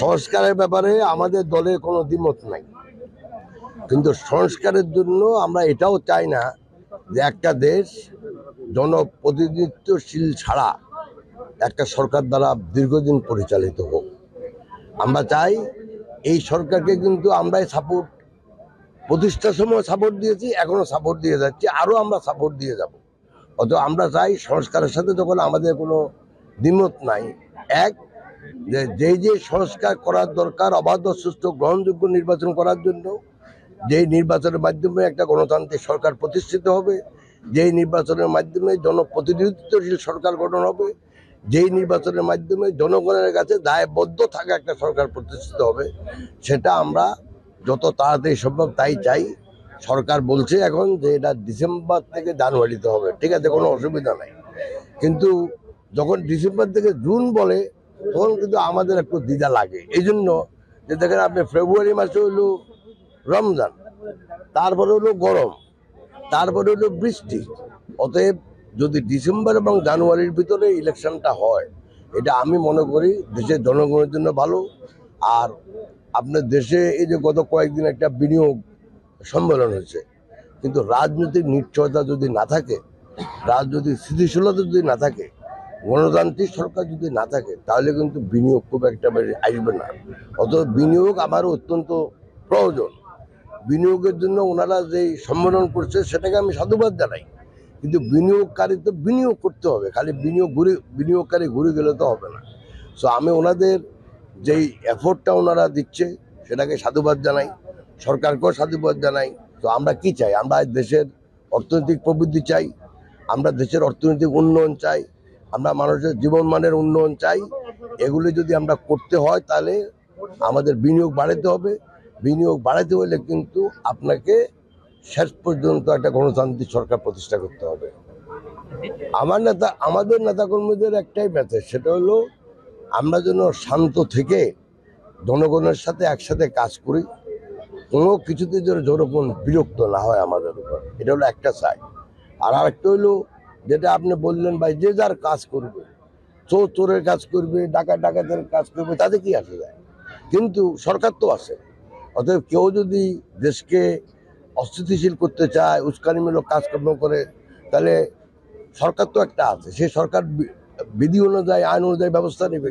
সংস্কারের ব্যাপারে আমাদের দলের কোনো দ্বিমত নাই, কিন্তু সংস্কারের জন্য আমরা এটাও চাই না যে একটা দেশ জনপ্রতিনিধিত্বশীল ছাড়া একটা সরকার দ্বারা দীর্ঘদিন পরিচালিত হোক। আমরা চাই এই সরকারকে, কিন্তু আমরাই সাপোর্ট, প্রতিষ্ঠার সময় সাপোর্ট দিয়েছি, এখনো সাপোর্ট দিয়ে যাচ্ছি, আরও আমরা সাপোর্ট দিয়ে যাব। অত আমরা চাই সংস্কারের সাথে যখন আমাদের কোনো দ্বিমত নাই, এক যে সংস্কার করার দরকার অবাধ, সুষ্ঠু, গ্রহণযোগ্য নির্বাচন করার জন্য, যেই নির্বাচনের মাধ্যমে একটা গণতান্ত্রিক সরকার প্রতিষ্ঠিত হবে, যেই নির্বাচনের মাধ্যমে জনপ্রতিনিধিত্বশীল সরকার গঠন হবে, যেই নির্বাচনের মাধ্যমে জনগণের কাছে দায়বদ্ধ থাকা একটা সরকার প্রতিষ্ঠিত হবে, সেটা আমরা যত তাড়াতাড়ি সম্ভব তাই চাই। সরকার বলছে এখন যে এটা ডিসেম্বর থেকে জানুয়ারিতে হবে, ঠিক আছে, কোনো অসুবিধা নাই। কিন্তু যখন ডিসেম্বর থেকে জুন বলে তখন কিন্তু আমাদের একটু দ্বিধা লাগে। এই জন্য যে দেখেন আপনি, ফেব্রুয়ারি মাসে হলো রমজান, তারপরে হলো গরম, তারপরে হলো বৃষ্টি। অতএব যদি ডিসেম্বর এবং জানুয়ারির ভিতরে ইলেকশনটা হয়, এটা আমি মনে করি দেশের জনগণের জন্য ভালো। আর আপনার দেশে এই যে গত কয়েকদিন একটা বিনিয়োগ সম্মেলন হয়েছে, কিন্তু রাজনৈতিক নিশ্চয়তা যদি না থাকে, রাজনৈতিক স্থিতিশীলতা যদি না থাকে, গণতান্ত্রিক সরকার যদি না থাকে, তাহলে কিন্তু বিনিয়োগ খুব একটা আসবে না। অতএব বিনিয়োগ আমারও অত্যন্ত প্রয়োজন। বিনিয়োগের জন্য ওনারা যেই সম্মেলন করছে সেটাকে আমি সাধুবাদ জানাই, কিন্তু বিনিয়োগকারী তো বিনিয়োগ করতে হবে, খালি বিনিয়োগকারী ঘুরে গেলে তো হবে না। সো আমি ওনাদের যেই এফোর্টটা ওনারা দিচ্ছে সেটাকে সাধুবাদ জানাই, সরকারকেও সাধুবাদ জানাই। তো আমরা কি চাই? আমরা দেশের অর্থনৈতিক প্রবৃদ্ধি চাই, আমরা দেশের অর্থনৈতিক উন্নয়ন চাই, আমরা মানুষের জীবনমানের উন্নয়ন চাই। এগুলি যদি আমরা করতে হয় তাহলে আমাদের বিনিয়োগ বাড়াতে হবে। বিনিয়োগ বাড়াতে হলে কিন্তু আপনাকে শেষ পর্যন্ত একটা গণতান্ত্রিক সরকার প্রতিষ্ঠা করতে হবে। আমাদের নেতাকর্মীদের একটাই মেসেজ, সেটা হলো আমরা যেন শান্ত থেকে জনগণের সাথে একসাথে কাজ করি, কোনো কিছুতে যেন জনগণ বিরক্ত না হয় আমাদের উপর, এটা হলো একটা চাই। আর আরেকটা হইলো যেটা আপনি বললেন ভাই, যে যার কাজ করবে, চোরের কাজ করবে, ডাকাতের কাজ করবে, তাতে কি আসে যায়, কিন্তু সরকার তো আছে। অতএব কেউ যদি দেশকে অস্থিতিশীল করতে চায়, উস্কানিমূলক কাজকর্ম করে, তাহলে সরকার তো একটা আছে, সেই সরকার বিধি অনুযায়ী, আইন অনুযায়ী ব্যবস্থা নেবে।